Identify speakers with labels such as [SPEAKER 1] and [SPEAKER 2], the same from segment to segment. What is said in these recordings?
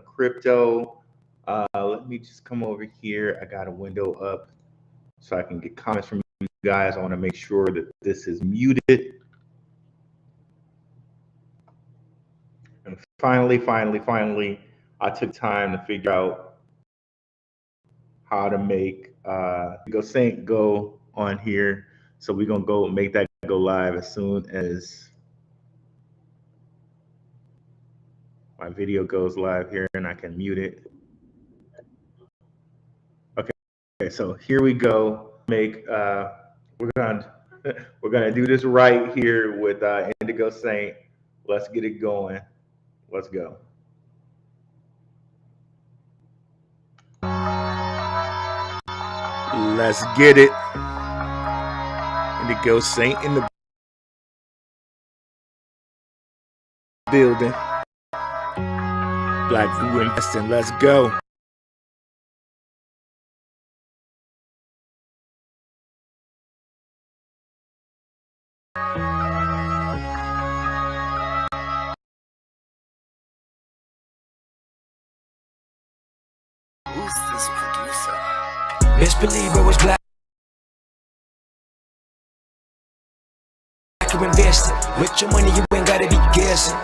[SPEAKER 1] crypto. Let me just come over here. I got a window up so I can get comments from you guys. I want to make sure that this is muted. And finally, I took time to figure out how to make Go Saint go on here. So we're gonna go make that go live as soon as my video goes live here, and I can mute it. Okay, so here we go. We're gonna we're gonna do this right here with Indigo Saint. Let's get it going. Let's go. Let's get it. Indigo Saint in the building. Blackrue investing. Let's go.
[SPEAKER 2] Who's this producer? Best believe I was Blackrue investing. With your money, you ain't gotta be guessing.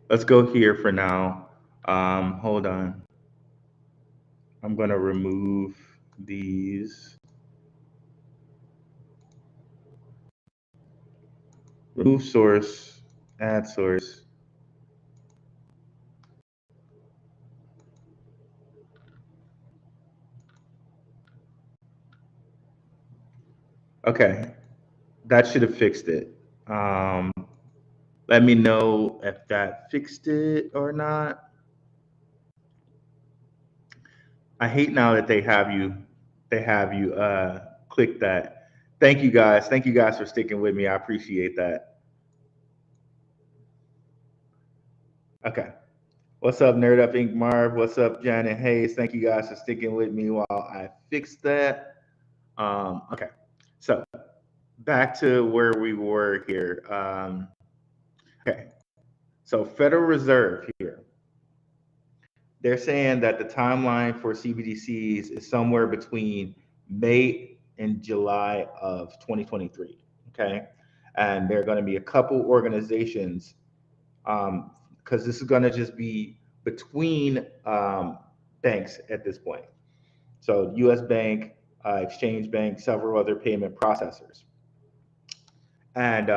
[SPEAKER 1] let's go here for now. Hold on. I'm going to remove these. Remove source, add source. Okay, that should have fixed it. Let me know if that fixed it or not. I hate now that they have you click that. Thank you guys. Thank you guys for sticking with me. I appreciate that. Okay. What's up, Nerd Up Inc. Marv? What's up, Janet Hayes? Thank you guys for sticking with me while I fix that. Okay. So back to where we were here. Okay. So Federal Reserve here. They're saying that the timeline for CBDCs is somewhere between May and July of 2023. Okay. And there are going to be a couple organizations, because this is going to just be between banks at this point. So US Bank, Exchange Bank, several other payment processors. And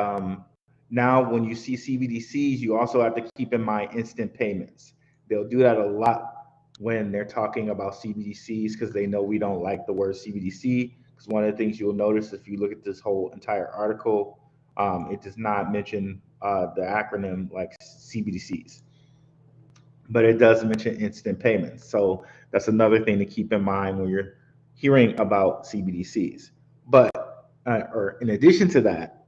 [SPEAKER 1] now when you see CBDCs, you also have to keep in mind instant payments. They'll do that a lot when they're talking about CBDCs because they know we don't like the word CBDC. Because one of the things you'll notice if you look at this whole entire article, it does not mention the acronym like CBDCs, but it does mention instant payments. So that's another thing to keep in mind when you're hearing about CBDCs. But or in addition to that,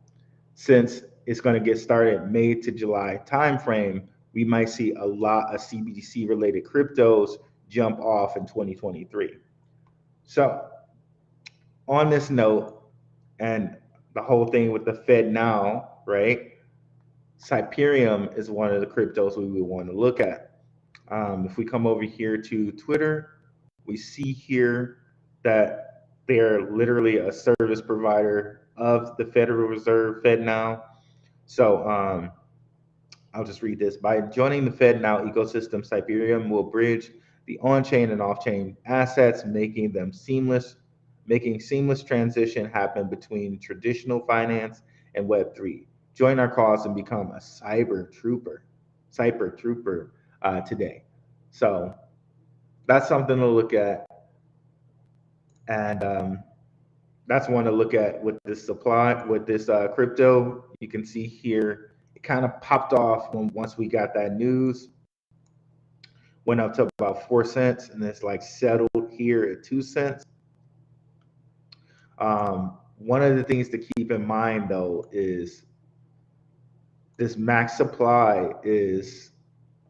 [SPEAKER 1] since it's going to get started May to July timeframe, we might see a lot of CBDC related cryptos jump off in 2023. So on this note, and the whole thing with the Fed now, right? Cyperium is one of the cryptos we would want to look at. If we come over here to Twitter, we see here that they're literally a service provider of the Federal Reserve, FedNow. So I'll just read this. By joining the FedNow ecosystem, Cyperium will bridge the on-chain and off-chain assets, making seamless transition happen between traditional finance and Web3. Join our cause and become a cyber trooper today. So that's something to look at, and that's one to look at with this crypto. You can see here it kind of popped off once we got that news, went up to about 4 cents, and it's like settled here at 2 cents. One of the things to keep in mind though is this max supply is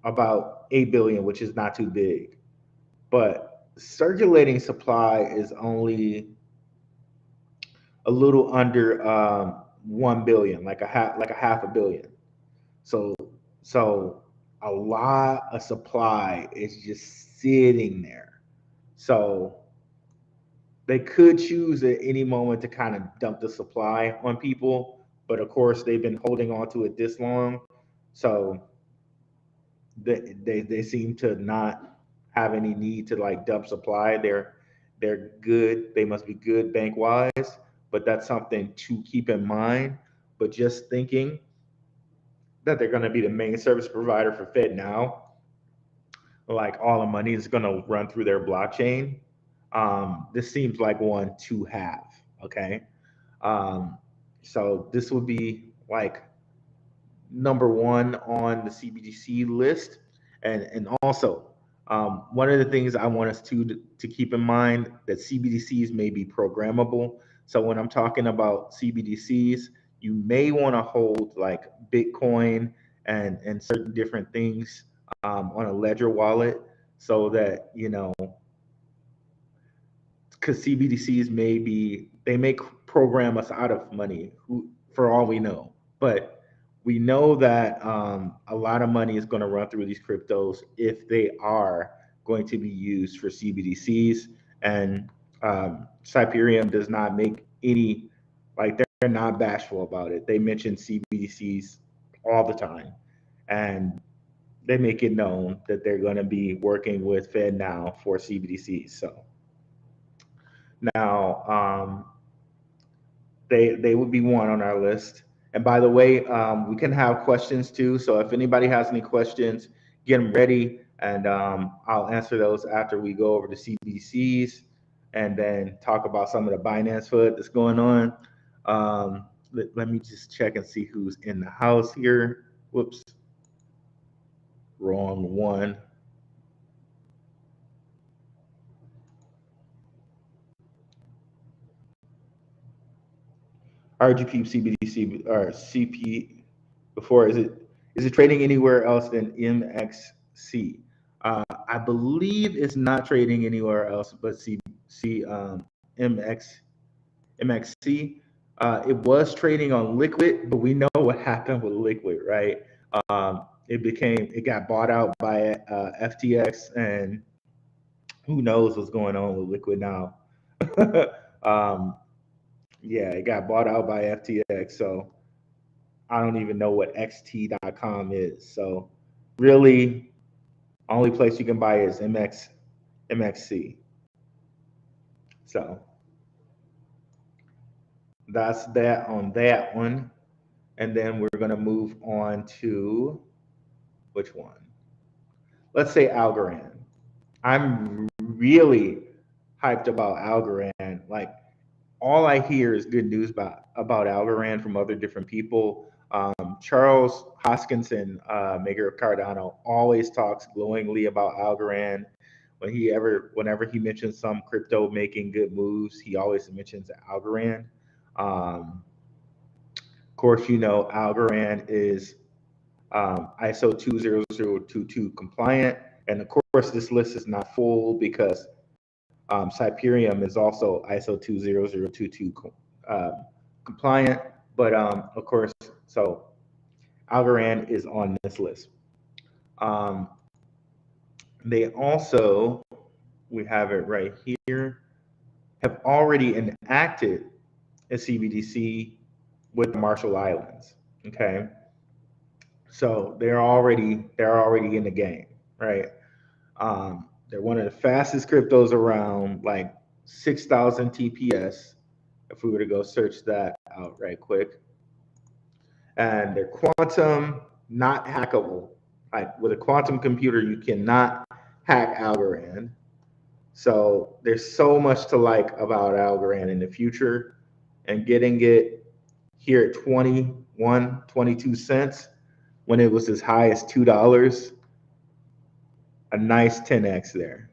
[SPEAKER 1] about 8 billion, which is not too big, but circulating supply is only a little under 1 billion, like a half a billion. So a lot of supply is just sitting there. So they could choose at any moment to kind of dump the supply on people, but of course they've been holding on to it this long, so they seem to not have any need to like dump supply. They're good. They must be good bank wise, but that's something to keep in mind. But just thinking that they're going to be the main service provider for FedNow, like all the money is going to run through their blockchain. This seems like one to have. Okay, so this would be like number one on the CBDC list, and also one of the things I want us to keep in mind that CBDCs may be programmable. So when I'm talking about CBDCs, you may want to hold like Bitcoin and certain different things on a ledger wallet, so that because CBDCs may program us out of money, for all we know, but we know that a lot of money is going to run through these cryptos if they are going to be used for CBDCs. And Cyperium does not make any, like, they're not bashful about it. They mention CBDCs all the time. And they make it known that they're going to be working with FedNow for CBDCs. So now they would be one on our list. And by the way, we can have questions too. So if anybody has any questions, get them ready, and I'll answer those after we go over the CBDCs and then talk about some of the Binance FUD that's going on. Let me just check and see who's in the house here. Whoops, wrong one. RGP CBDC or CP before? Is it trading anywhere else than MXC? I believe it's not trading anywhere else but MXC. It was trading on Liquid, but we know what happened with Liquid, right? It got bought out by FTX, and who knows what's going on with Liquid now. Yeah, it got bought out by FTX, so I don't even know what xt.com is. So really, only place you can buy is MXC. So that's that on that one. And then we're going to move on to which one? Let's say Algorand. I'm really hyped about Algorand. Like, all I hear is good news about Algorand from other different people. Charles Hoskinson, maker of Cardano, always talks glowingly about Algorand. Whenever he mentions some crypto making good moves, he always mentions Algorand. Of course, Algorand is ISO 20022 compliant, and of course, this list is not full because Cyperium is also ISO 20022 compliant, but of course, so Algorand is on this list. They also, we have it right here, have already enacted a CBDC with the Marshall Islands. Okay, so they're already in the game, right? They're one of the fastest cryptos around, like 6,000 TPS. If we were to go search that out right quick, and they're quantum, not hackable. Like, with a quantum computer, you cannot hack Algorand. So there's so much to like about Algorand in the future, and getting it here at 21, 22 cents when it was as high as $2, a nice 10x there.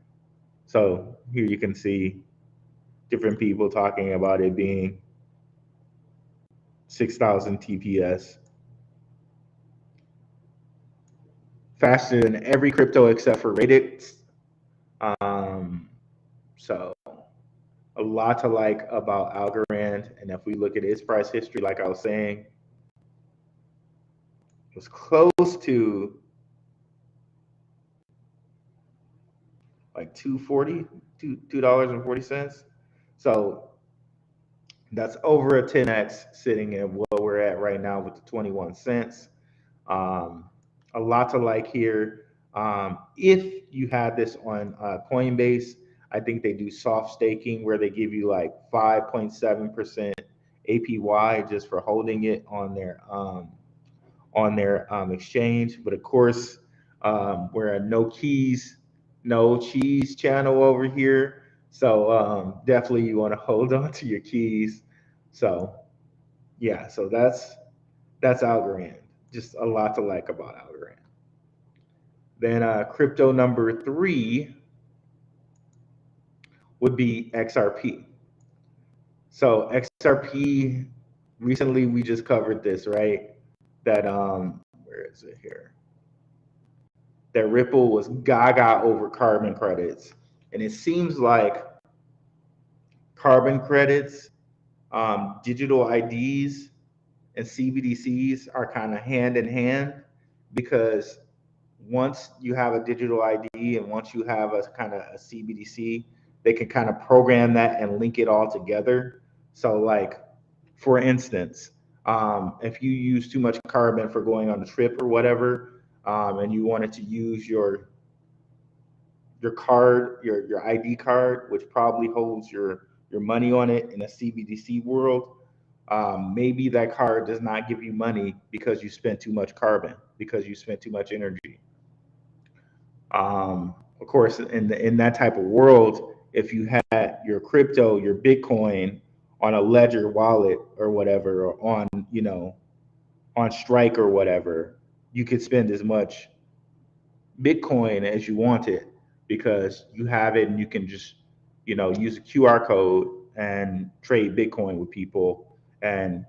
[SPEAKER 1] So here you can see different people talking about it being 6,000 TPS. Faster than every crypto except for Radix. So a lot to like about Algorand. And if we look at its price history, like I was saying, it was close to like $2.40. So that's over a 10x sitting at where we're at right now with the 21 cents. A lot to like here. If you had this on Coinbase, I think they do soft staking where they give you like 5.7% APY just for holding it on their exchange. But of course, we're a no keys, no cheese channel over here. So definitely you want to hold on to your keys. So yeah, so that's Algorand. Just a lot to like about Algorand. Then crypto number 3 would be XRP. So XRP, recently we just covered this, right? That where is it here? That Ripple was gaga over carbon credits, and it seems like carbon credits, digital IDs, and CBDCs are kind of hand in hand, because once you have a digital ID and once you have a kind of a CBDC, they can kind of program that and link it all together. So like, for instance, if you use too much carbon for going on a trip or whatever, and you wanted to use your card, your ID card, which probably holds your money on it in a CBDC world, maybe that card does not give you money because you spent too much carbon, because you spent too much energy. Of course, in that type of world, if you had your crypto, your Bitcoin on a ledger wallet or whatever, or on, on Strike or whatever, you could spend as much Bitcoin as you wanted because you have it and you can just, use a QR code and trade Bitcoin with people. And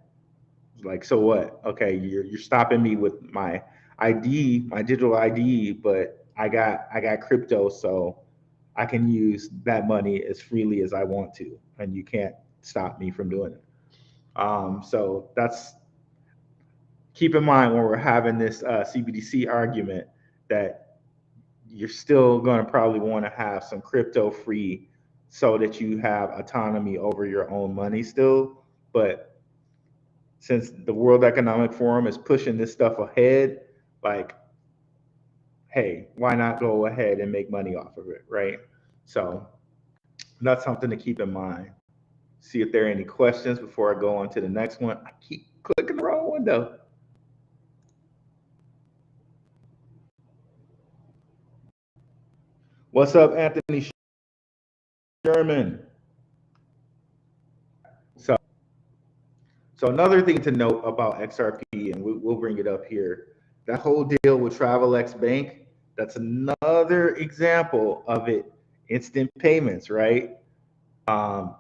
[SPEAKER 1] like, so what? Okay, you're stopping me with my ID, my digital ID, but I got crypto, so I can use that money as freely as I want to, and you can't stop me from doing it. So that's keep in mind when we're having this CBDC argument that you're still going to probably want to have some crypto free so that you have autonomy over your own money still. But since the World Economic Forum is pushing this stuff ahead, like, hey, why not go ahead and make money off of it, right? So that's something to keep in mind. See if there are any questions before I go on to the next one. I keep clicking the wrong window. What's up, Anthony Sherman? So, so another thing to note about XRP, and we'll bring it up here, that whole deal with TravelX Bank, that's another example of it. Instant payments, right?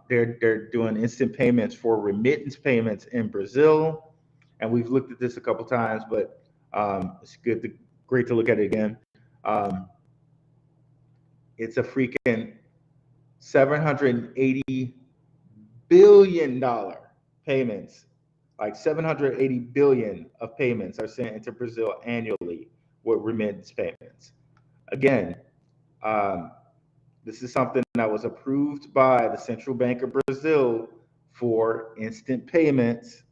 [SPEAKER 1] They're doing instant payments for remittance payments in Brazil, and we've looked at this a couple times, but it's great to look at it again. Um, it's a freaking $780 billion payments, like 780 billion of payments are sent into Brazil annually with remittance payments. Again, um, this is something that was approved by the Central Bank of Brazil for instant payments.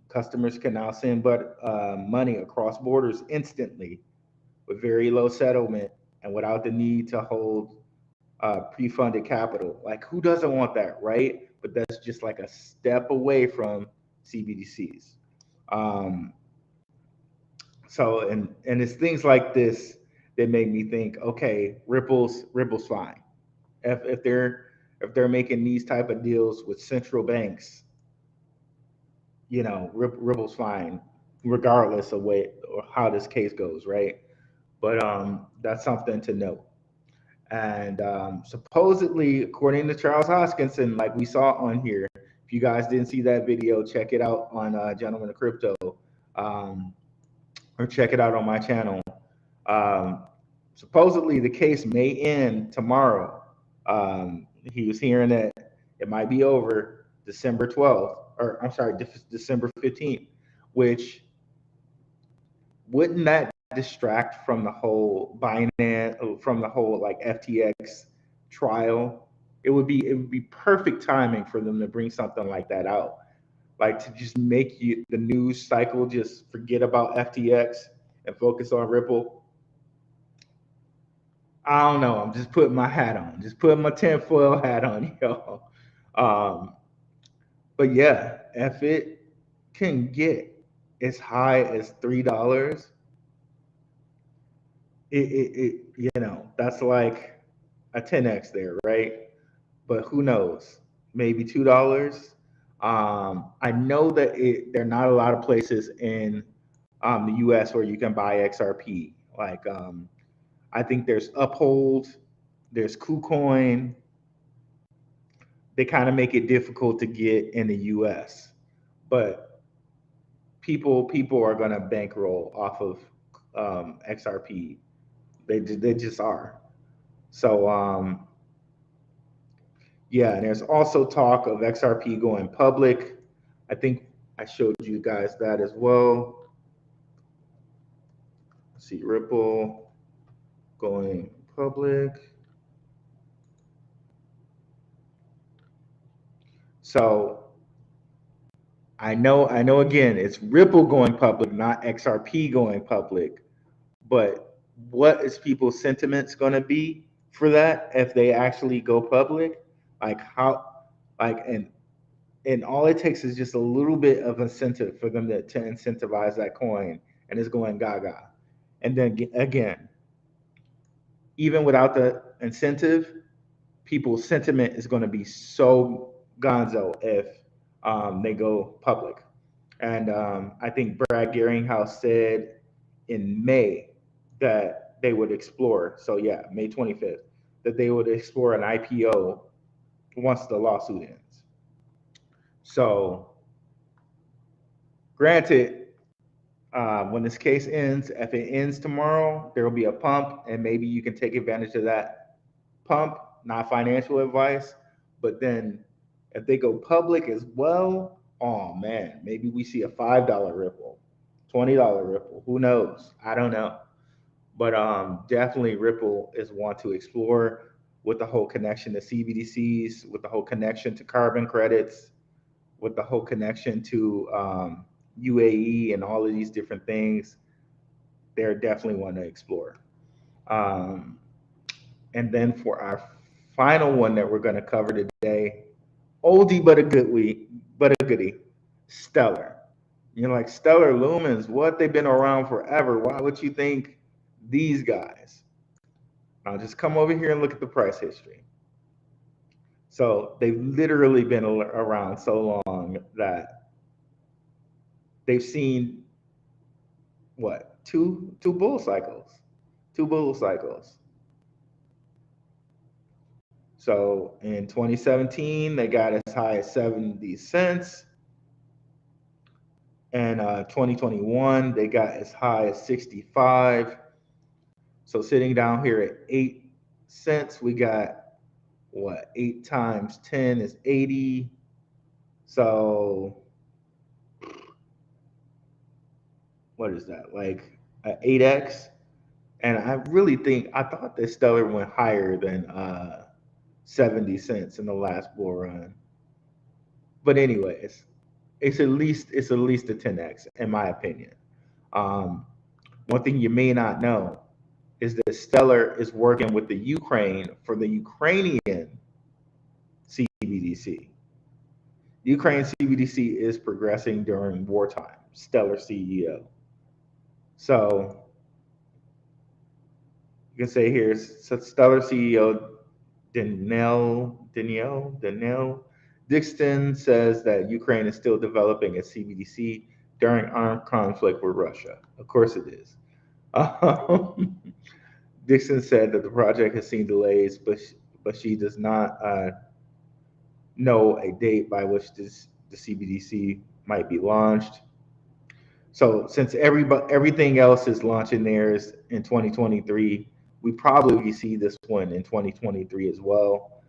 [SPEAKER 1] Customers can now send money across borders instantly with very low settlement and without the need to hold pre-funded capital. Like, who doesn't want that, right? But that's just like a step away from CBDCs. Um, and it's things like this that make me think, okay, Ripple's fine. If they're making these type of deals with central banks, Ripple's fine, regardless of way or how this case goes, right? But that's something to note. And supposedly, according to Charles Hoskinson, like we saw on here, if you guys didn't see that video, check it out on Gentlemen of Crypto, um, or check it out on my channel. Um, Supposedly, the case may end tomorrow. He was hearing that it might be over December 12th, or I'm sorry, December 15th, which wouldn't that distract from the whole Binance, from the whole like FTX trial? It would be perfect timing for them to bring something like that out, like to just make the news cycle just forget about FTX and focus on Ripple. I don't know. I'm just putting my hat on, just putting my tinfoil hat on, yo. Um, but yeah, if it can get as high as $3, that's like a 10x there, right? But who knows? Maybe $2. I know that there are not a lot of places in the U.S. where you can buy XRP. Like, I think there's Uphold, there's KuCoin. They kind of make it difficult to get in the U.S. But people are going to bankroll off of XRP. They just are. So yeah, and there's also talk of XRP going public. I think I showed you guys that as well. Let's see, Ripple going public. So I know again, it's Ripple going public, not XRP going public. but what is people's sentiments going to be for that if they actually go public? Like how, like, and all it takes is just a little bit of incentive for them to incentivize that coin, and it's going gaga. And then again, even without the incentive, people's sentiment is going to be so gonzo if they go public. And I think Brad Garringhouse said in May that they would explore. So yeah, May 25th, that they would explore an IPO once the lawsuit ends. So granted, when this case ends, if it ends tomorrow, there will be a pump, and maybe you can take advantage of that pump. Not financial advice, but then if they go public as well, oh man, maybe we see a $5 ripple, $20 ripple. Who knows? I don't know. But definitely Ripple is one to explore with the whole connection to CBDCs, with the whole connection to carbon credits, with the whole connection to UAE and all of these different things. They're definitely one to explore. Um, and then for our final one that we're going to cover today, oldie but a goodie, Stellar. You're like, Stellar Lumens, what? They've been around forever. Why would you think these guys? Now just come over here and look at the price history. So they've literally been around so long that they've seen what, two bull cycles. So in 2017, they got as high as 70 cents. And 2021, they got as high as 65. So sitting down here at 8 cents, we got what? 8 times 10 is 80. So what is that? Like 8x? And I really think, I thought that Stellar went higher than 70 cents in the last bull run. But anyways, it's at least a 10x in my opinion. One thing you may not know is that Stellar is working with the Ukraine for the Ukrainian CBDC. Ukraine CBDC is progressing during wartime. Stellar CEO. So you can say here, Stellar CEO Danielle Dixon says that Ukraine is still developing a CBDC during armed conflict with Russia. Of course it is. Dixon said that the project has seen delays, but she does not know a date by which the CBDC might be launched. So since everything else is launching theirs in 2023, we probably see this one in 2023 as well.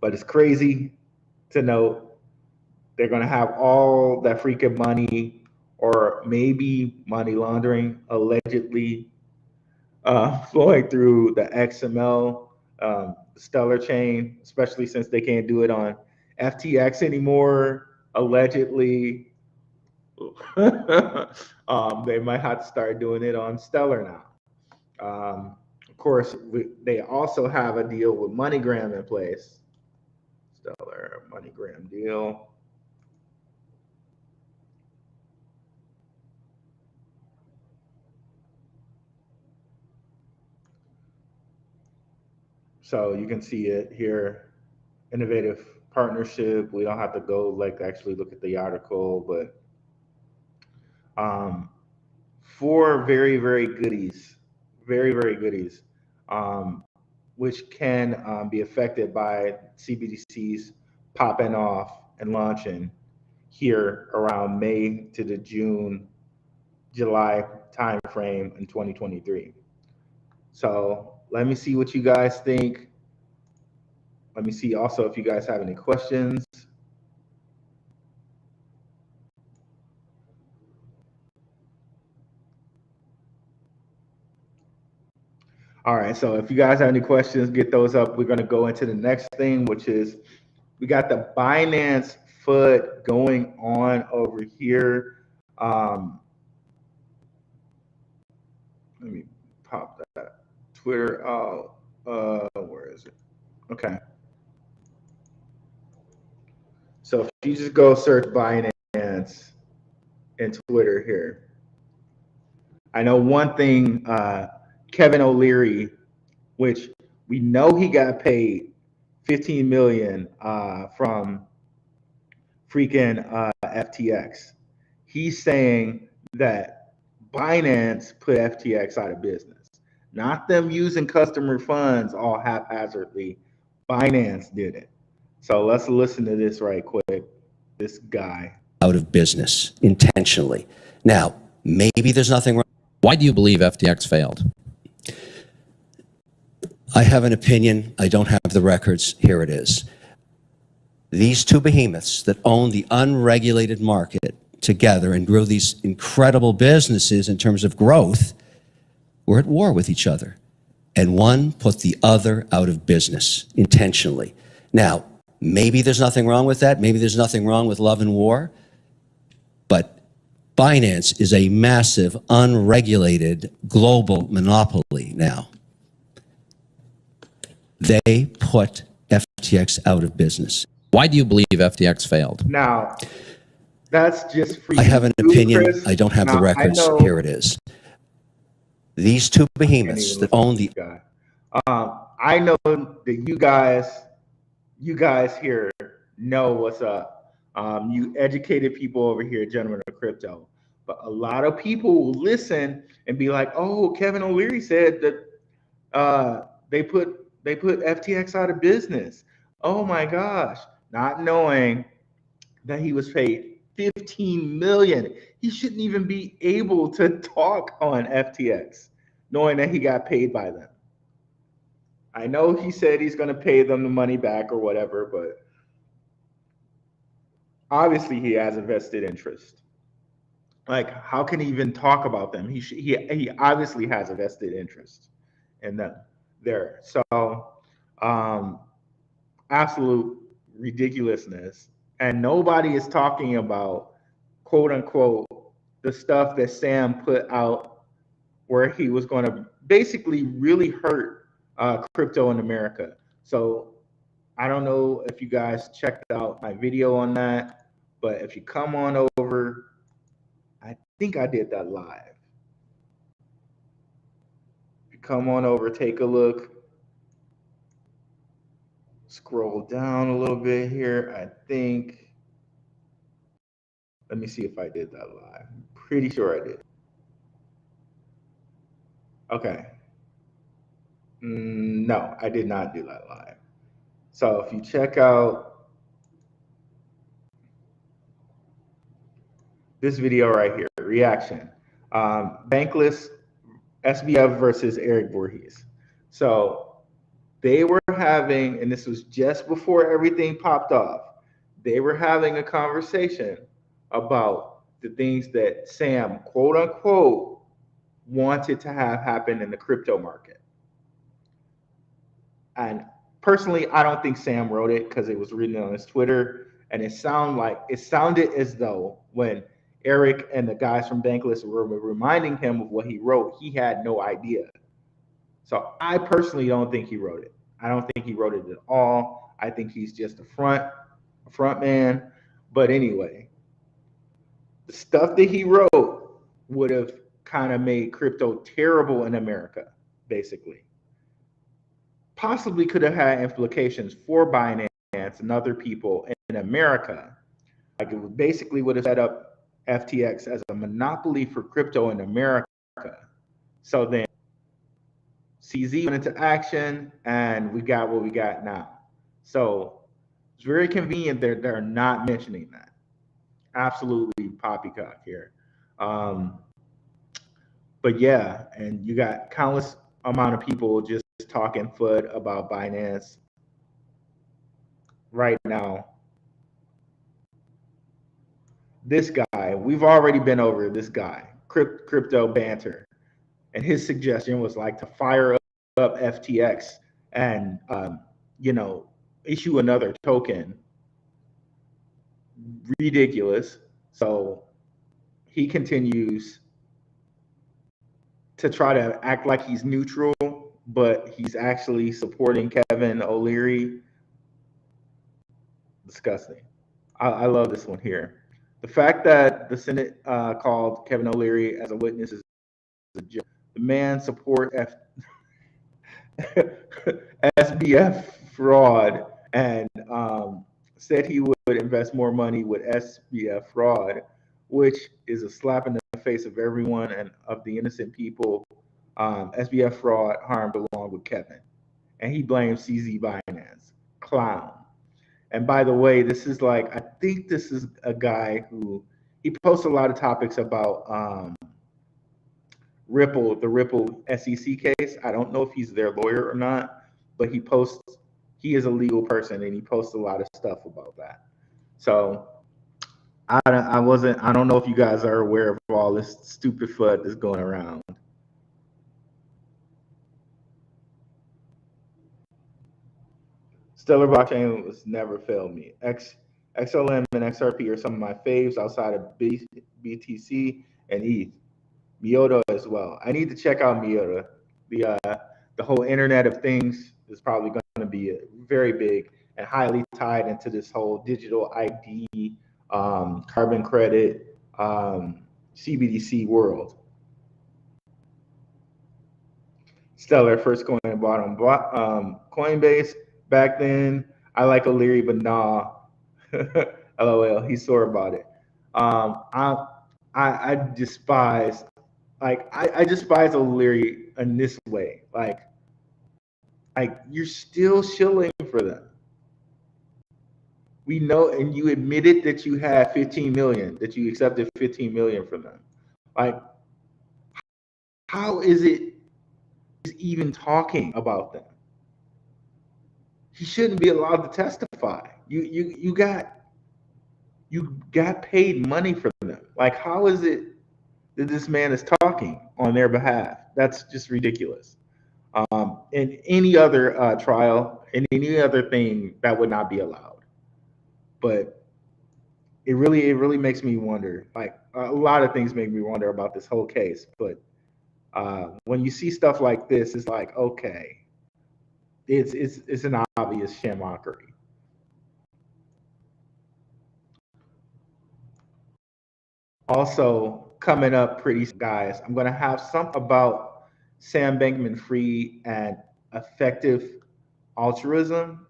[SPEAKER 1] But it's crazy to note they're going to have all that freaking money, or maybe money laundering allegedly flowing through the XML Stellar chain, especially since they can't do it on FTX anymore, allegedly. They might have to start doing it on Stellar now. Of course, they also have a deal with MoneyGram in place. Stellar MoneyGram deal. So you can see it here, innovative partnership. We don't have to go like actually look at the article, but 4 very, very goodies, which can be affected by CBDCs popping off and launching here around May to the July timeframe in 2023. So let me see what you guys think. Let me see also if you guys have any questions. All right, so if you guys have any questions, get those up. We're going to go into the next thing, which is we got the Binance FUD going on over here. Let me pop that Twitter out. Where is it? Okay. So if you just go search Binance in Twitter here, I know one thing. Kevin O'Leary, which we know he got paid 15 million from freaking FTX. He's saying that Binance put FTX out of business, not them using customer funds all haphazardly. Binance did it. So let's listen to this right quick. This guy.
[SPEAKER 3] Out of business intentionally. Now, maybe there's nothing wrong.
[SPEAKER 4] Why do you believe FTX failed?
[SPEAKER 3] I have an opinion. I don't have the records. Here it is. These two behemoths that own the unregulated market together and grew these incredible businesses in terms of growth were at war with each other. And one put the other out of business intentionally. Now, maybe there's nothing wrong with that. Maybe there's nothing wrong with love and war. But Binance is a massive, unregulated global monopoly now. They put FTX out of business.
[SPEAKER 4] Why do you believe FTX failed?
[SPEAKER 1] Now, that's just free.
[SPEAKER 3] I have an opinion.
[SPEAKER 1] Chris.
[SPEAKER 3] I don't have
[SPEAKER 1] Now,
[SPEAKER 3] the records. Here it is. These two behemoths that own the
[SPEAKER 1] guy. I know that you guys here know what's up. You educated people over here, gentlemen of crypto. But a lot of people will listen and be like, "Oh, Kevin O'Leary said that they put FTX out of business." Oh my gosh, not knowing that he was paid 15 million. He shouldn't even be able to talk on FTX, knowing that he got paid by them. I know he said he's going to pay them the money back or whatever, but obviously he has a vested interest. Like, how can he even talk about them? He obviously has a vested interest in them there. So, absolute ridiculousness. And nobody is talking about, quote unquote, the stuff that Sam put out where he was going to basically really hurt crypto in America. So I don't know if you guys checked out my video on that, but if you come on over, I think I did that live. If you come on over, take a look. Scroll down a little bit here. I think, let me see if I did that live. I'm pretty sure I did. Okay. No, I did not do that live. So if you check out this video right here, reaction, Bankless SBF versus Eric Voorhees. So they were having, and this was just before everything popped off, they were having a conversation about the things that Sam, quote unquote, wanted to have happen in the crypto market. And personally, I don't think Sam wrote it because it was written on his Twitter, and it sounded as though when Eric and the guys from Bankless were reminding him of what he wrote, he had no idea. So I personally don't think he wrote it. I don't think he wrote it at all. I think he's just a front man. But anyway, the stuff that he wrote would have kind of made crypto terrible in America, basically. Possibly could have had implications for Binance and other people in America. Like, it basically would have set up FTX as a monopoly for crypto in America. So then CZ went into action and we got what we got now. So it's very convenient that they're not mentioning that. Absolutely poppycock here. But yeah, and you got countless amount of people just talking FUD about Binance right now. This guy, we've already been over this guy, crypto banter, and his suggestion was like to fire up FTX and issue another token. Ridiculous. So he continues to try to act like he's neutral, but he's actually supporting Kevin O'Leary. Disgusting. I love this one here. The fact that the Senate called Kevin O'Leary as a witness is a joke. The man support SBF fraud and said he would invest more money with SBF fraud, which is a slap in the face of everyone and of the innocent people SBF fraud harmed along with Kevin. And he blames CZ Binance. Clown. And by the way, this is like, I think this is a guy who, he posts a lot of topics about Ripple, the Ripple SEC case. I don't know if he's their lawyer or not, but he is a legal person and he posts a lot of stuff about that. So I don't know if you guys are aware of all this stupid FUD that's going around. Stellar blockchain was never failed me. XLM and XRP are some of my faves outside of BTC and ETH. Miota as well. I need to check out Miota. The whole Internet of Things is probably going to be very big and highly tied into this whole digital ID, carbon credit, CBDC world. Stellar, first coin I bought on Coinbase. Back then, I like O'Leary, but nah. LOL, he's sore about it. I despise, I despise O'Leary in this way. Like you're still shilling for them. We know, and you admitted that you had 15 million, that you accepted 15 million from them. Like, how is it he's even talking about them? He shouldn't be allowed to testify. You got paid money for them. Like, how is it that this man is talking on their behalf? That's just ridiculous. In any other trial, in any other thing, that would not be allowed. But it really makes me wonder. Like, a lot of things make me wonder about this whole case. But when you see stuff like this, it's like, okay, it's an obvious shamockery. Also, coming up pretty soon, guys, I'm going to have some about Sam Bankman-Fried and effective altruism.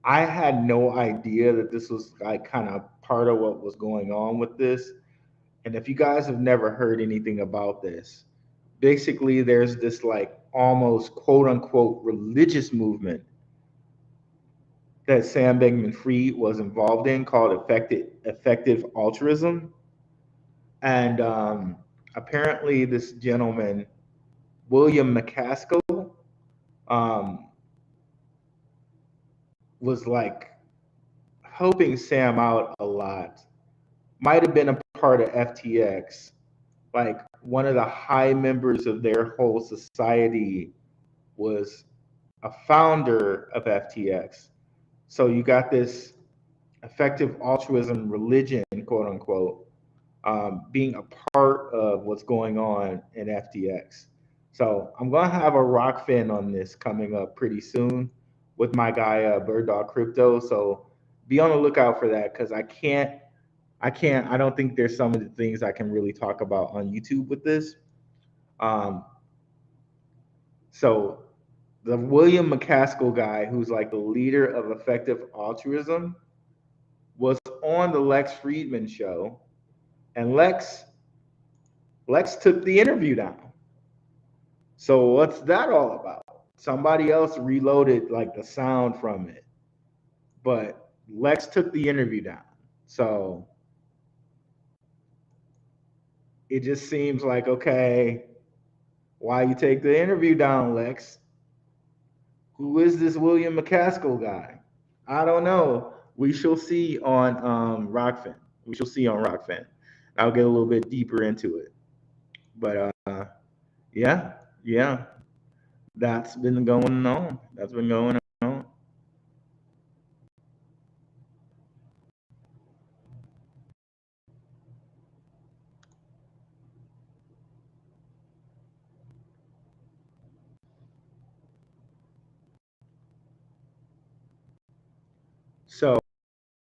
[SPEAKER 1] I had no idea that this was like kind of part of what was going on with this. And if you guys have never heard anything about this, basically there's this like almost quote unquote religious movement that Sam Bankman-Fried was involved in called effective altruism. And apparently this gentleman, William McCaskill, was like helping Sam out a lot. Might have been a part of FTX. Like, one of the high members of their whole society was a founder of FTX. So you got this effective altruism religion, quote unquote, being a part of what's going on in FTX. So I'm going to have a Rockfin on this coming up pretty soon with my guy, Bird Dog Crypto. So be on the lookout for that, because I don't think there's some of the things I can really talk about on YouTube with this. So the William McCaskill guy, who's like the leader of effective altruism, was on the Lex Friedman show, and Lex took the interview down. So what's that all about? Somebody else reloaded like the sound from it, but Lex took the interview down. So it just seems like, okay, why you take the interview down, Lex? Who is this William McCaskill guy? I don't know. We shall see on Rockfin. We shall see on Rockfin. I'll get a little bit deeper into it. But yeah, that's been going on. That's been going on. So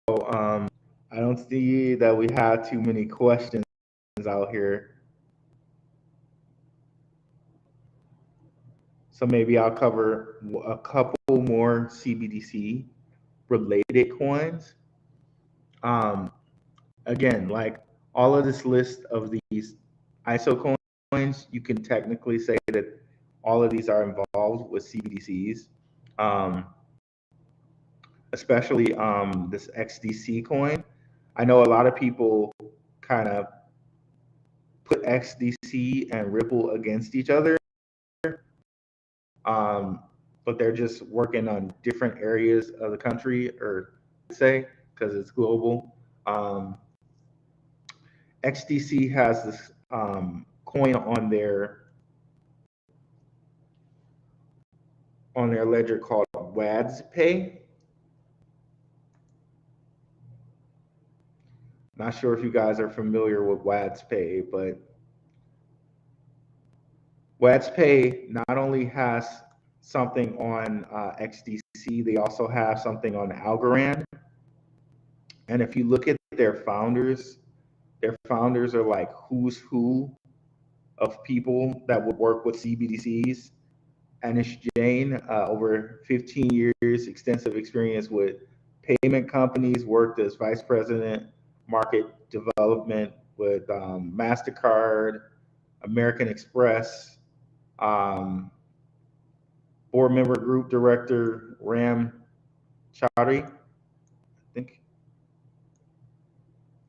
[SPEAKER 1] I don't see that we have too many questions out here. So maybe I'll cover a couple more CBDC related coins. Um, Again, like all of this list of these ISO coins, you can technically say that all of these are involved with CBDCs, especially this XDC coin. I know a lot of people kind of put XDC and Ripple against each other, but they're just working on different areas of the country, or say, because it's global. XDC has this coin on their ledger called WADS Pay. Not sure if you guys are familiar with WADS Pay, but WADS Pay not only has something on XDC, they also have something on Algorand. And if you look at their founders are like who's who of people that would work with CBDCs. Anish Jain, over 15 years, extensive experience with payment companies, worked as vice president, market development with MasterCard, American Express, board member group director, Ram Chaudhry, I think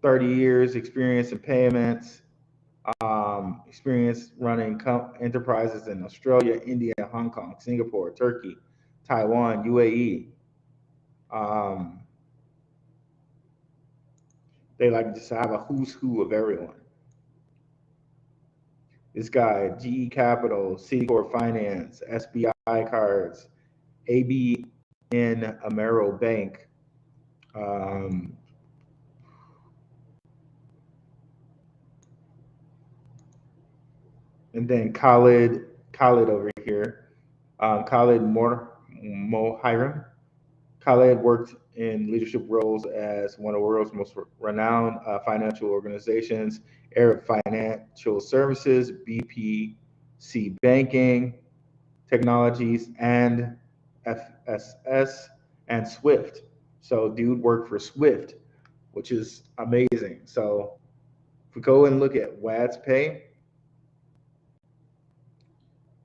[SPEAKER 1] 30 years experience in payments, experience running enterprises in Australia, India, Hong Kong, Singapore, Turkey, Taiwan, UAE. They like just have a who's who of everyone. This guy, GE Capital, Citicorp Finance, SBI Cards, ABN Amaro Bank, and then Khalid over here, Khalid Mohiram. Khalid worked in leadership roles as one of the world's most renowned financial organizations, Arab Financial Services, BPC Banking, Technologies, and FSS, and Swift. So dude worked for Swift, which is amazing. So if we go and look at WADS Pay,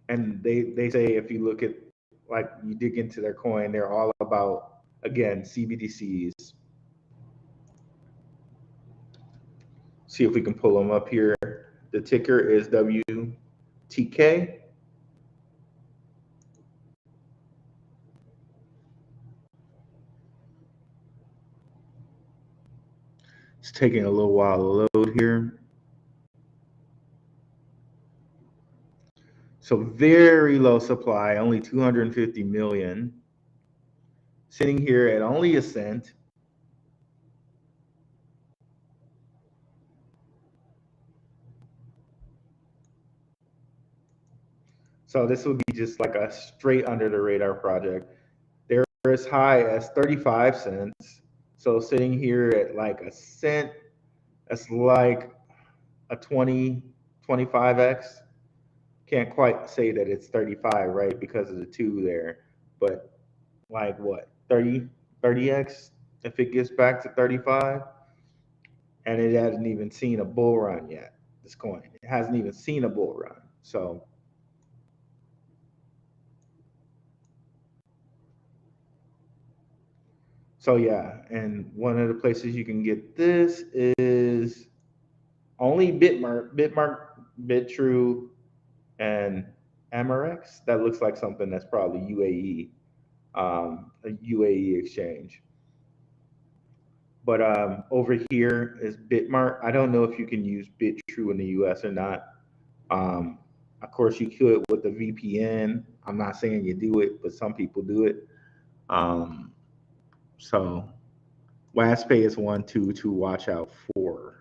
[SPEAKER 1] and they say if you look at, like, you dig into their coin, they're all about, again, CBDCs. See if we can pull them up here. The ticker is WTK. It's taking a little while to load here. So very low supply, only 250 million. Sitting here at only a cent. So this would be just like a straight under the radar project. They're as high as 35 cents. So sitting here at like a cent, that's like a 25x. Can't quite say that it's 35, right? Because of the 2 there. But like what, 30x if it gets back to 35? And it hasn't even seen a bull run yet, this coin. It hasn't even seen a bull run. So yeah, and one of the places you can get this is only Bitmark, BitTrue, and Amarex. That looks like something that's probably UAE, a UAE exchange. But over here is Bitmark. I don't know if you can use BitTrue in the US or not. Of course, you could with the VPN. I'm not saying you do it, but some people do it. So WASPay is one to watch out for.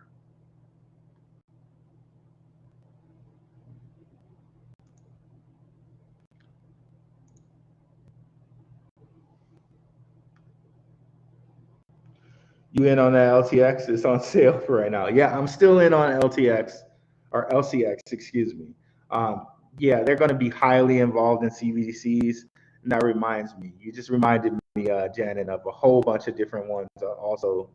[SPEAKER 1] You in on that LTX? It's on sale for right now. Yeah, I'm still in on LTX or LCX, excuse me. Yeah, they're going to be highly involved in CBDCs. And that reminds me, you just reminded me, Janet, of a whole bunch of different ones also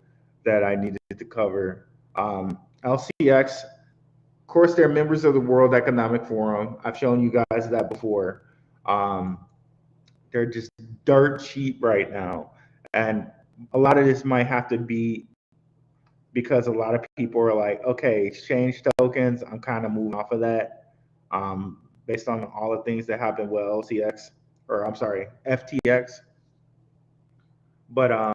[SPEAKER 1] that I needed to cover. LCX, of course, they're members of the World Economic Forum. I've shown you guys that before. Um, they're just dirt cheap right now. And a lot of this might have to be because a lot of people are like, okay, exchange tokens, I'm kind of moving off of that, based on all the things that happen with LCX, or I'm sorry, FTX. But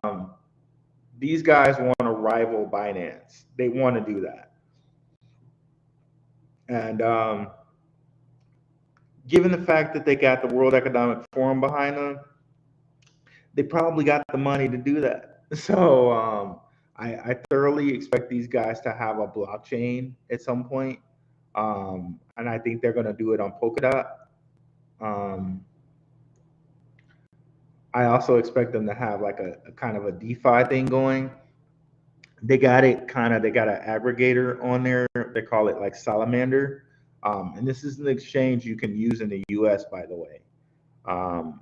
[SPEAKER 1] these guys want to rival Binance. They want to do that. And given the fact that they got the World Economic Forum behind them, they probably got the money to do that. So I thoroughly expect these guys to have a blockchain at some point. And I think they're going to do it on Polkadot. Um, I also expect them to have like a kind of a DeFi thing going. They got it kind of, they got an aggregator on there. They call it like Salamander. And this is an exchange you can use in the US, by the way,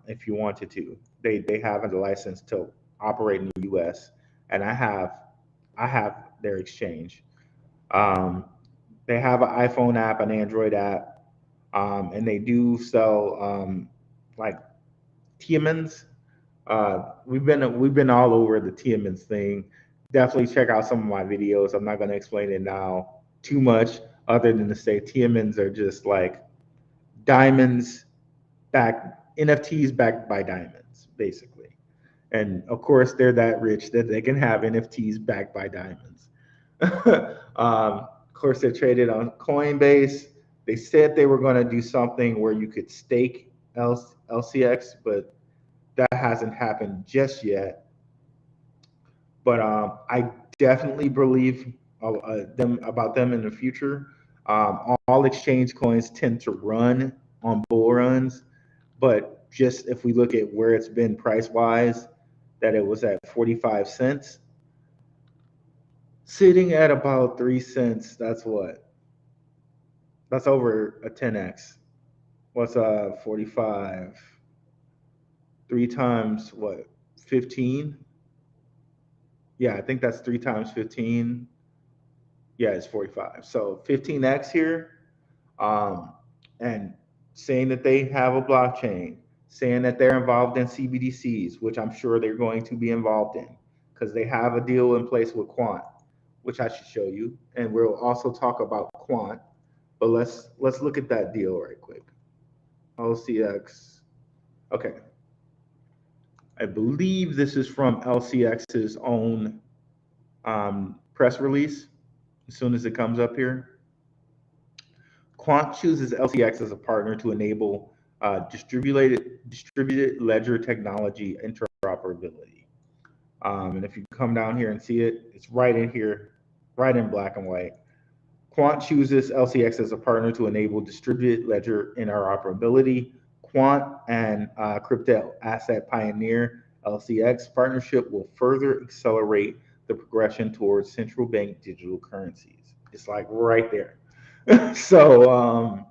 [SPEAKER 1] if you wanted to. They have a license to operate in the US, and I have their exchange. Um, they have an iPhone app, an Android app, and they do sell like Tiamons. We've been all over the Tiamons thing. Definitely check out some of my videos. I'm not going to explain it now too much, other than to say Tiamons are just like diamonds NFTs backed by diamonds, basically. And of course, they're that rich that they can have NFTs backed by diamonds. Of course, they're traded on Coinbase. They said they were going to do something where you could stake LCX, but that hasn't happened just yet. But I definitely believe about them in the future. All exchange coins tend to run on bull runs, but just if we look at where it's been price wise, that it was at 45 cents, sitting at about 3 cents. That's what? That's over a 10x. What's 45? Three times what? 15? Yeah, I think that's 3 times 15. Yeah, it's 45. So 15x here. Um, and saying that they have a blockchain, saying that they're involved in CBDCs, which I'm sure they're going to be involved in because they have a deal in place with Quant, which I should show you. And we'll also talk about Quant. But let's look at that deal right quick. LCX. Okay. I believe this is from LCX's own press release. As soon as it comes up here, Quant chooses LCX as a partner to enable distributed ledger technology interoperability. And if you come down here and see it, it's right in here, right in black and white. Quant chooses LCX as a partner to enable distributed ledger interoperability. Quant and crypto asset pioneer LCX partnership will further accelerate the progression towards central bank digital currencies. It's like right there. So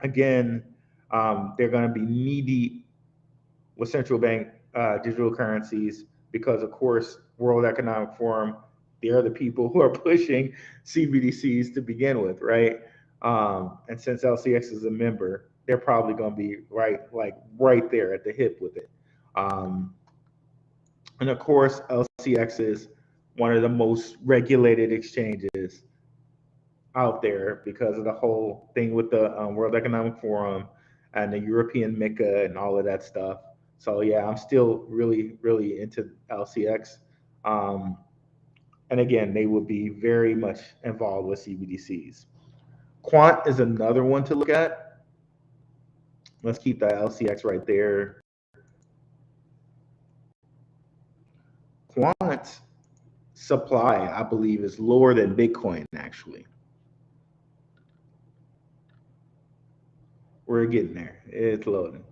[SPEAKER 1] again, they're going to be knee deep with central bank digital currencies because, of course, World Economic Forum, they're the people who are pushing CBDCs to begin with, right? And since LCX is a member, they're probably going to be right there at the hip with it. And of course, LCX is one of the most regulated exchanges out there because of the whole thing with the World Economic Forum and the European MiCA and all of that stuff. So yeah, I'm still really, really into LCX. And again, they will be very much involved with CBDCs. Quant is another one to look at. Let's keep that LCX right there. Quant's supply, I believe, is lower than Bitcoin, actually. We're getting there. It's loading.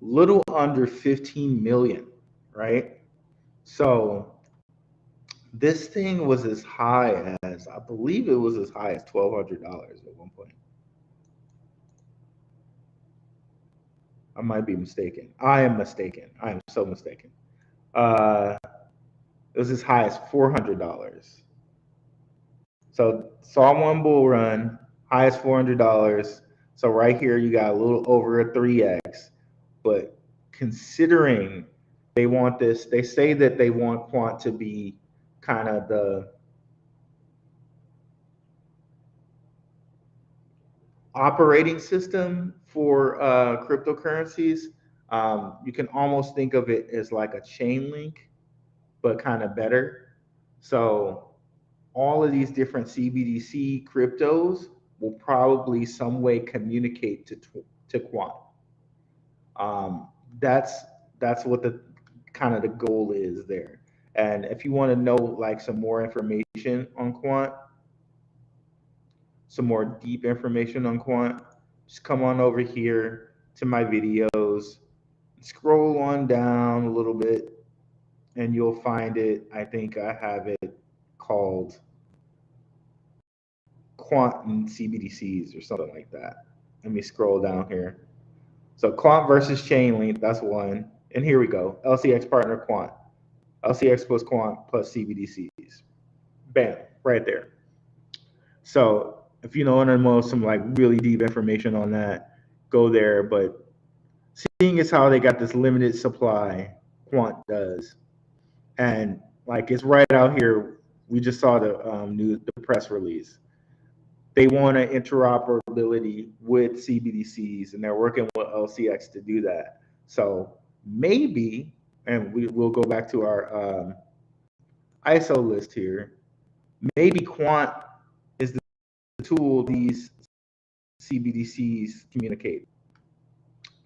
[SPEAKER 1] little under 15 million, right? So this thing was as high as, I believe it was as high as $1,200 at one point. I might be mistaken. I am mistaken. I am so mistaken. It was as high as $400. So saw one bull run, high as $400. So right here you got a little over a 3x. But considering they want this, they say that they want quant to be kind of the operating system for cryptocurrencies. You can almost think of it as like a chain link, but kind of better. So all of these different CBDC cryptos will probably some way communicate to quant. That's what the kind of the goal is there. And if you want to know like some more information on quant, some more deep information on quant, just come on over here to my videos, scroll on down a little bit, and you'll find it. I think I have it called Quant and CBDCs or something like that. Let me scroll down here. So quant versus Chainlink, that's one. And here we go. LCX partner quant. LCX plus quant plus CBDCs. Bam, right there. So if you want to know some like really deep information on that, go there. But seeing as how they got this limited supply, quant does. And like it's right out here. We just saw the press release. They want an interoperability with CBDCs, and they're working with LCX to do that. So maybe, and we'll go back to our ISO list here. Maybe Quant is the tool these CBDCs communicate.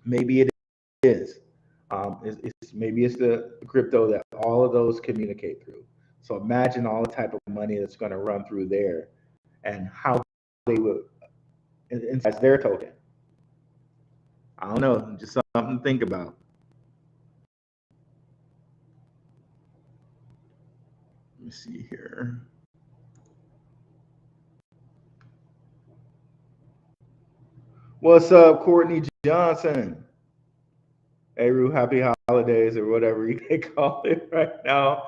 [SPEAKER 1] Maybe it is. Maybe it's the crypto that all of those communicate through. So imagine all the type of money that's going to run through there, and how they would inside their token. I don't know, just something to think about. Let me see here. What's up, Courtney Johnson? Hey, Rue, happy holidays or whatever you can call it right now.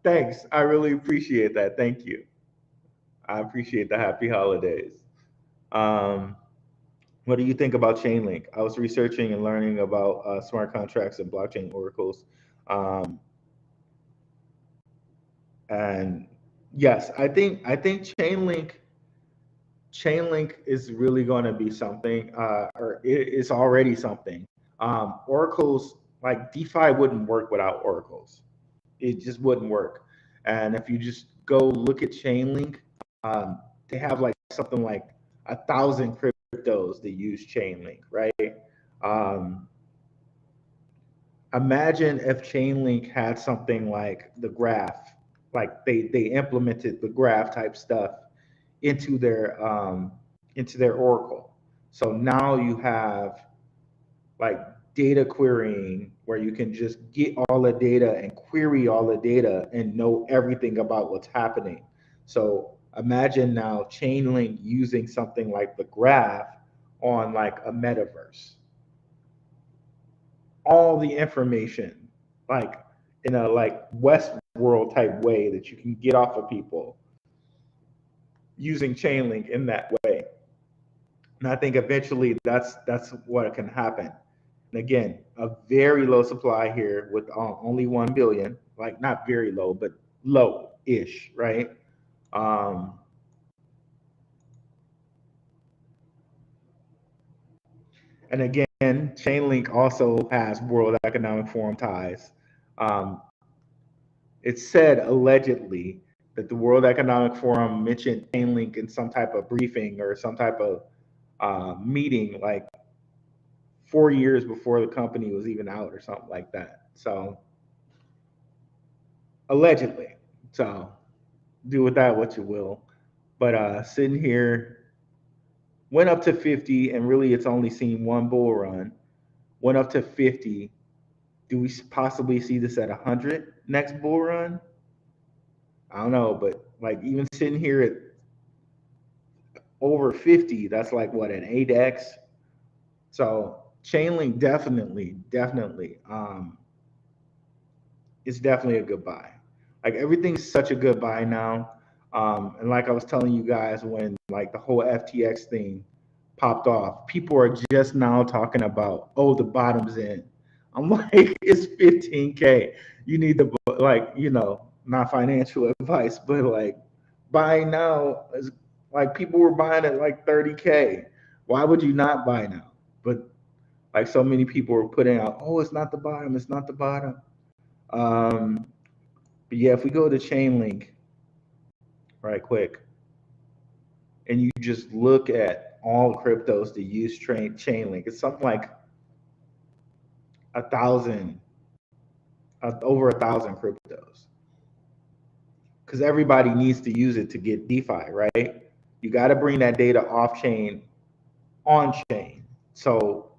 [SPEAKER 1] Thanks. I really appreciate that. Thank you. I appreciate the happy holidays. What do you think about Chainlink? I was researching and learning about smart contracts and blockchain oracles. And yes, I think Chainlink is really going to be something, or it's already something. Oracles, like DeFi wouldn't work without oracles. It just wouldn't work. And if you just go look at Chainlink, they have like something like 1,000 cryptos that use Chainlink, right? Imagine if Chainlink had something like the graph, like they implemented the graph type stuff into their oracle. So now you have like data querying where you can just get all the data and query all the data and know everything about what's happening. So imagine now Chainlink using something like the graph on like a metaverse. All the information, like in a like Westworld type way that you can get off of people using Chainlink in that way. And I think eventually that's what can happen. And again, a very low supply here with only 1 billion, like not very low, but low-ish, right? And again, Chainlink also has World Economic Forum ties. It's said allegedly that the World Economic Forum mentioned Chainlink in some type of briefing or some type of meeting like 4 years before the company was even out or something like that. So allegedly. So do with that what you will. But sitting here, went up to 50, and really it's only seen one bull run. went up to 50. Do we possibly see this at 100 next bull run? I don't know, but like even sitting here at over 50, that's like what, an 8x? So Chainlink definitely, it's definitely a good buy. Like everything's such a good buy now. And like I was telling you guys, when like the whole FTX thing popped off, people are just now talking about, oh, the bottom's in. I'm like, it's 15K. You need to, like, you know, not financial advice, but like buying now is like people were buying at like 30K. Why would you not buy now? But like so many people were putting out, oh, it's not the bottom, it's not the bottom. But yeah, if we go to Chainlink right quick, and you just look at all cryptos that use Chainlink, it's something like 1,000, over 1,000 cryptos. Because everybody needs to use it to get DeFi, right? You got to bring that data off chain, on chain. So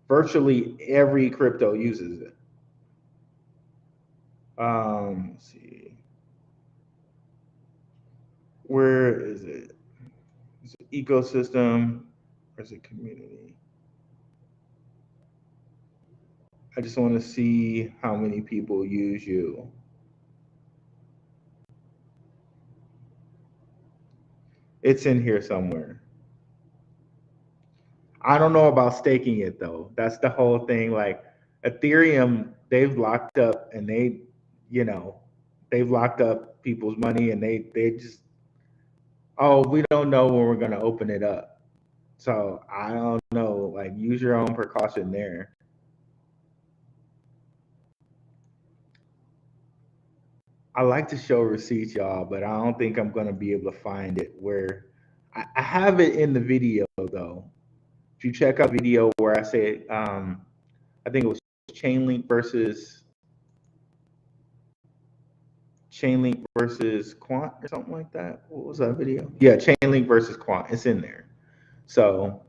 [SPEAKER 1] virtually every crypto uses it. Let's see. Where is it? Is it ecosystem or is it community? I just want to see how many people use you. It's in here somewhere. I don't know about staking it though. That's the whole thing. Like Ethereum, they've locked up and you know, they've locked up people's money and they just, oh, we don't know when we're gonna open it up. So I don't know. Like use your own precaution there. I like to show receipts, y'all, but I don't think I'm gonna be able to find it where I have it in the video though. If you check out the video where I said, I think it was Chainlink versus Quant or something like that. What was that video? Yeah, Chainlink versus Quant. It's in there. So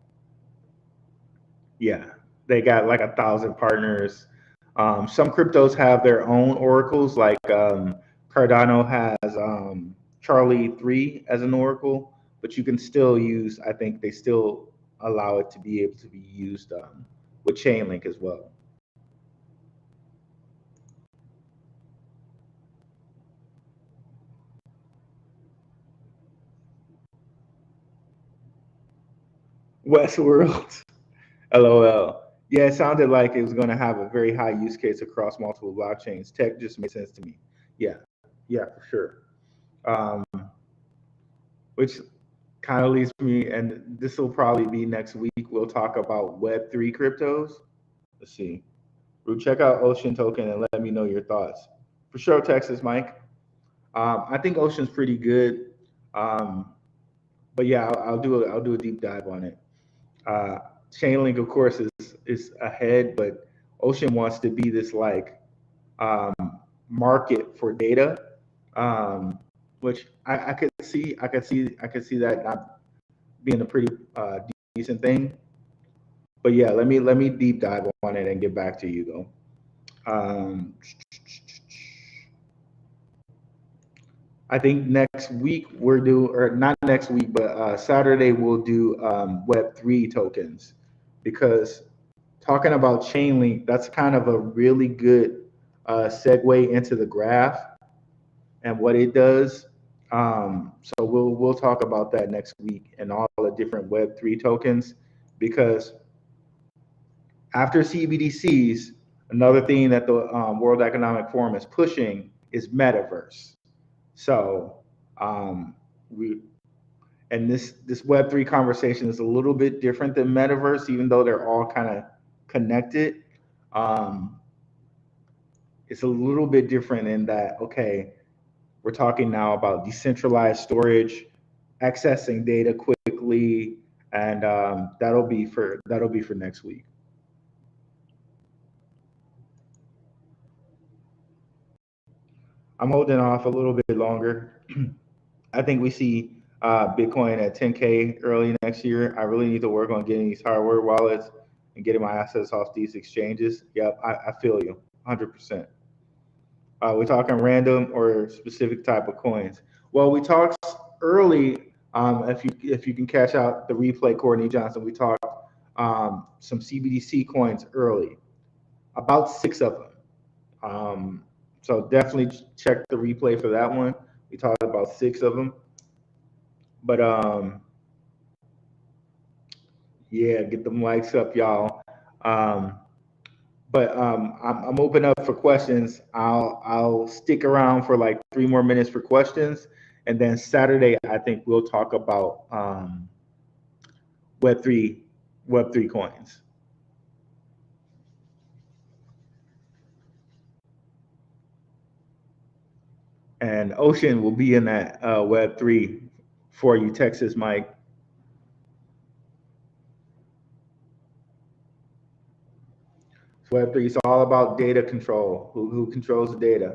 [SPEAKER 1] yeah, they got like 1,000 partners. Some cryptos have their own oracles, like Cardano has Charlie 3 as an oracle, but you can still use, I think they still allow it to be able to be used with Chainlink as well. Westworld, LOL. Yeah, it sounded like it was going to have a very high use case across multiple blockchains. Tech just made sense to me. Yeah, yeah, for sure. Which kind of leads me, and this will probably be next week. We'll talk about Web3 cryptos. Let's see. Check out Ocean Token and let me know your thoughts. For sure, Texas, Mike. I think Ocean's pretty good, but yeah, I'll do a deep dive on it. Chainlink, of course, is ahead, but Ocean wants to be this like market for data, which I could see that not being a pretty decent thing. But yeah, let me deep dive on it and get back to you though. I think next week we're due, or not next week, but Saturday we'll do Web3 tokens, because talking about Chainlink, that's kind of a really good segue into the graph and what it does. So we'll talk about that next week and all the different Web3 tokens, because after CBDCs, another thing that the World Economic Forum is pushing is metaverse. So this Web3 conversation is a little bit different than metaverse, even though they're all kind of connected. It's a little bit different in that, okay, we're talking now about decentralized storage, accessing data quickly, and that'll be for next week. I'm holding off a little bit longer. I think we see Bitcoin at 10K early next year. I really need to work on getting these hardware wallets and getting my assets off these exchanges. Yep, I feel you 100%. We're talking random or specific type of coins. Well, we talked early. If you can catch out the replay, Courtney Johnson, we talked some CBDC coins early, about 6 of them. So definitely check the replay for that one. We talked about 6 of them. But yeah, get them likes up, y'all. But I'm open up for questions. I'll stick around for like 3 more minutes for questions, and then Saturday I think we'll talk about Web3 coins. And Ocean will be in that Web3 for you, Texas Mike. Web3 is all about data control. Who controls the data?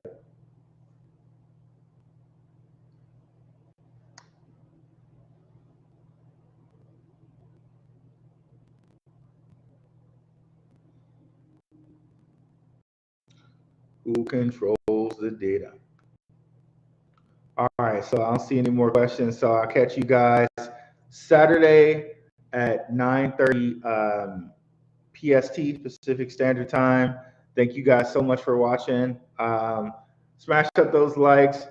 [SPEAKER 1] Who controls the data? All right, so I don't see any more questions. So I'll catch you guys Saturday at 9:30 PST, Pacific Standard Time. Thank you guys so much for watching. Smash up those likes.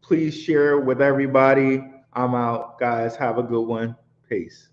[SPEAKER 1] Please share with everybody. I'm out, guys. Have a good one. Peace.